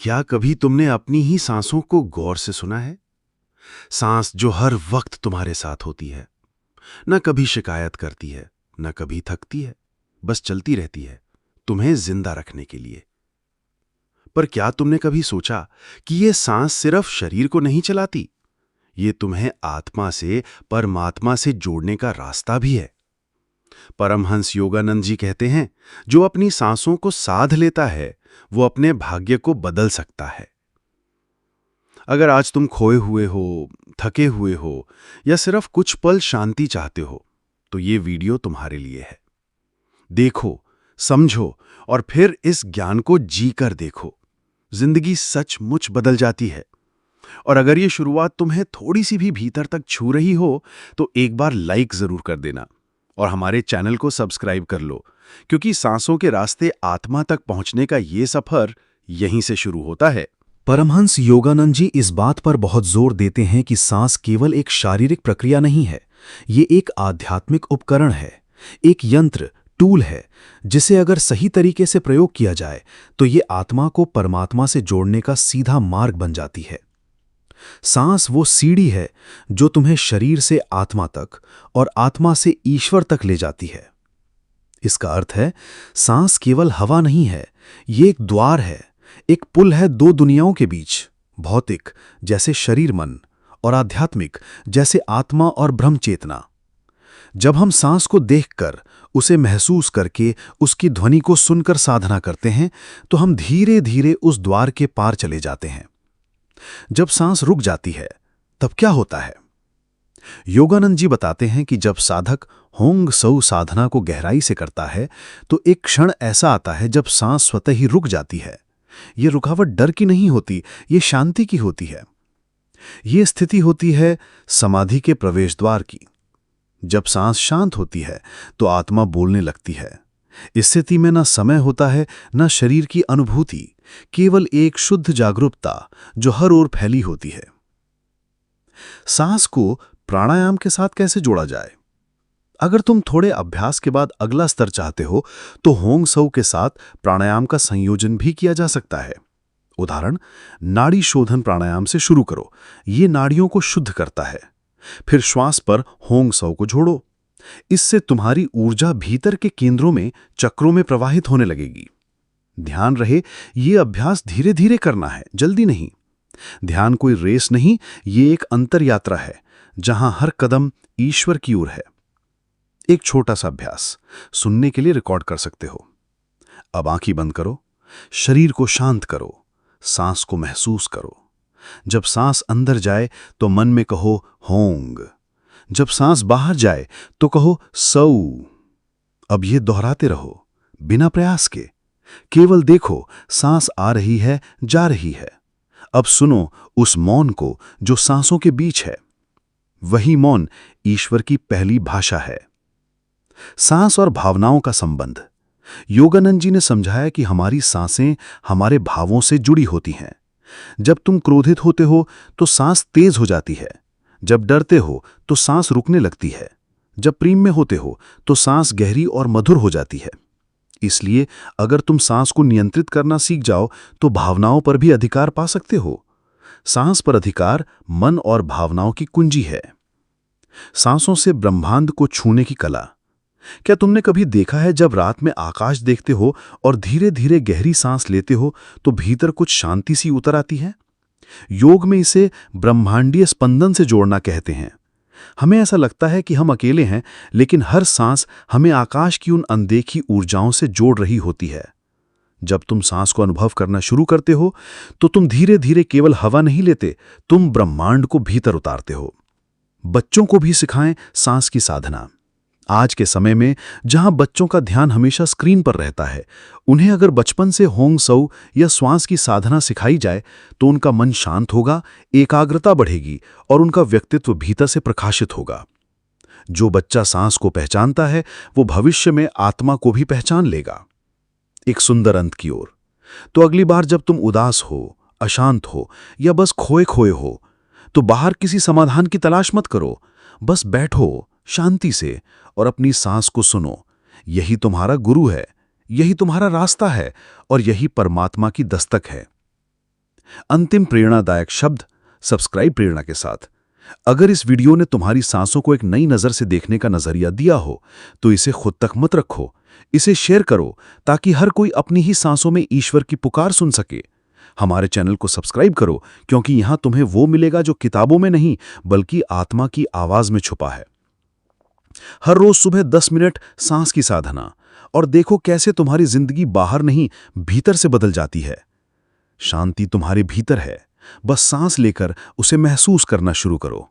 क्या कभी तुमने अपनी ही सांसों को गौर से सुना है? सांस जो हर वक्त तुम्हारे साथ होती है, न कभी शिकायत करती है, न कभी थकती है, बस चलती रहती है तुम्हें जिंदा रखने के लिए। पर क्या तुमने कभी सोचा कि ये सांस सिर्फ शरीर को नहीं चलाती, ये तुम्हें आत्मा से, परमात्मा से जोड़ने का रास्ता भी है। परमहंस योगानंद जी कहते हैं, जो अपनी सांसों को साध लेता है वो अपने भाग्य को बदल सकता है। अगर आज तुम खोए हुए हो, थके हुए हो या सिर्फ कुछ पल शांति चाहते हो, तो ये वीडियो तुम्हारे लिए है। देखो, समझो और फिर इस ज्ञान को जी कर देखो। जिंदगी सचमुच बदल जाती है। और अगर ये शुरुआत तुम्हें थोड़ी सी भी भीतर तक छू रही हो, तो एक बार लाइक जरूर कर देना और हमारे चैनल को सब्सक्राइब कर लो, क्योंकि सांसों के रास्ते आत्मा तक पहुंचने का ये सफर यहीं से शुरू होता है। परमहंस योगानंद जी इस बात पर बहुत जोर देते हैं कि सांस केवल एक शारीरिक प्रक्रिया नहीं है, ये एक आध्यात्मिक उपकरण है, एक यंत्र, टूल है, जिसे अगर सही तरीके से प्रयोग किया जाए तो ये आत्मा को परमात्मा से जोड़ने का सीधा मार्ग बन जाती है। सांस वो सीढ़ी है जो तुम्हें शरीर से आत्मा तक और आत्मा से ईश्वर तक ले जाती है। इसका अर्थ है, सांस केवल हवा नहीं है, ये एक द्वार है, एक पुल है दो दुनियाओं के बीच, भौतिक जैसे शरीर मन और आध्यात्मिक जैसे आत्मा और ब्रह्म चेतना। जब हम सांस को देखकर, उसे महसूस करके, उसकी ध्वनि को सुनकर साधना करते हैं, तो हम धीरे धीरे उस द्वार के पार चले जाते हैं। जब सांस रुक जाती है, तब क्या होता है? योगानंद जी बताते हैं कि जब साधक होंग सौ साधना को गहराई से करता है, तो एक क्षण ऐसा आता है जब सांस स्वतः ही रुक जाती है। ये रुकावट डर की नहीं होती, ये शांति की होती है। ये स्थिति होती है समाधि के प्रवेश द्वार की। जब सांस शांत होती है तो आत्मा बोलने लगती है। इस स्थिति में न समय होता है, न शरीर की अनुभूति, केवल एक शुद्ध जागरूकता जो हर ओर फैली होती है। सांस को प्राणायाम के साथ कैसे जोड़ा जाए? अगर तुम थोड़े अभ्यास के बाद अगला स्तर चाहते हो, तो होंग सौ के साथ प्राणायाम का संयोजन भी किया जा सकता है। उदाहरण, नाड़ी शोधन प्राणायाम से शुरू करो, ये नाड़ियों को शुद्ध करता है। फिर श्वास पर होंग सौ को जोड़ो, इससे तुम्हारी ऊर्जा भीतर के केंद्रों में, चक्रों में प्रवाहित होने लगेगी। ध्यान रहे, ये अभ्यास धीरे धीरे करना है, जल्दी नहीं। ध्यान कोई रेस नहीं, ये एक अंतर यात्रा है जहां हर कदम ईश्वर की ओर है। एक छोटा सा अभ्यास सुनने के लिए रिकॉर्ड कर सकते हो। अब आंखें बंद करो, शरीर को शांत करो, सांस को महसूस करो। जब सांस अंदर जाए तो मन में कहो होंग, जब सांस बाहर जाए तो कहो सौ। अब ये दोहराते रहो बिना प्रयास के। केवल देखो, सांस आ रही है, जा रही है। अब सुनो उस मौन को जो सांसों के बीच है। वही मौन ईश्वर की पहली भाषा है। सांस और भावनाओं का संबंध। योगानंद जी ने समझाया कि हमारी सांसें हमारे भावों से जुड़ी होती हैं। जब तुम क्रोधित होते हो तो सांस तेज हो जाती है, जब डरते हो तो सांस रुकने लगती है, जब प्रेम में होते हो तो सांस गहरी और मधुर हो जाती है। इसलिए अगर तुम सांस को नियंत्रित करना सीख जाओ तो भावनाओं पर भी अधिकार पा सकते हो। सांस पर अधिकार मन और भावनाओं की कुंजी है। सांसों से ब्रह्मांड को छूने की कला। क्या तुमने कभी देखा है, जब रात में आकाश देखते हो और धीरे धीरे गहरी सांस लेते हो तो भीतर कुछ शांति सी उतर आती है? योग में इसे ब्रह्मांडीय स्पंदन से जोड़ना कहते हैं। हमें ऐसा लगता है कि हम अकेले हैं, लेकिन हर सांस हमें आकाश की उन अनदेखी ऊर्जाओं से जोड़ रही होती है। जब तुम सांस को अनुभव करना शुरू करते हो तो तुम धीरे धीरे केवल हवा नहीं लेते, तुम ब्रह्मांड को भीतर उतारते हो। बच्चों को भी सिखाएं सांस की साधना। आज के समय में जहां बच्चों का ध्यान हमेशा स्क्रीन पर रहता है, उन्हें अगर बचपन से होंग सौ या श्वास की साधना सिखाई जाए तो उनका मन शांत होगा, एकाग्रता बढ़ेगी और उनका व्यक्तित्व भीतर से प्रकाशित होगा। जो बच्चा सांस को पहचानता है, वो भविष्य में आत्मा को भी पहचान लेगा। एक सुंदर अंत की ओर। तो अगली बार जब तुम उदास हो, अशांत हो या बस खोए खोए हो, तो बाहर किसी समाधान की तलाश मत करो। बस बैठो शांति से और अपनी सांस को सुनो। यही तुम्हारा गुरु है, यही तुम्हारा रास्ता है और यही परमात्मा की दस्तक है। अंतिम प्रेरणादायक शब्द सब्सक्राइब प्रेरणा के साथ। अगर इस वीडियो ने तुम्हारी सांसों को एक नई नज़र से देखने का नजरिया दिया हो तो इसे खुद तक मत रखो, इसे शेयर करो ताकि हर कोई अपनी ही सांसों में ईश्वर की पुकार सुन सके। हमारे चैनल को सब्सक्राइब करो क्योंकि यहां तुम्हें वो मिलेगा जो किताबों में नहीं बल्कि आत्मा की आवाज में छुपा है। हर रोज सुबह 10 मिनट सांस की साधना और देखो कैसे तुम्हारी जिंदगी बाहर नहीं भीतर से बदल जाती है। शांति तुम्हारे भीतर है, बस सांस लेकर उसे महसूस करना शुरू करो।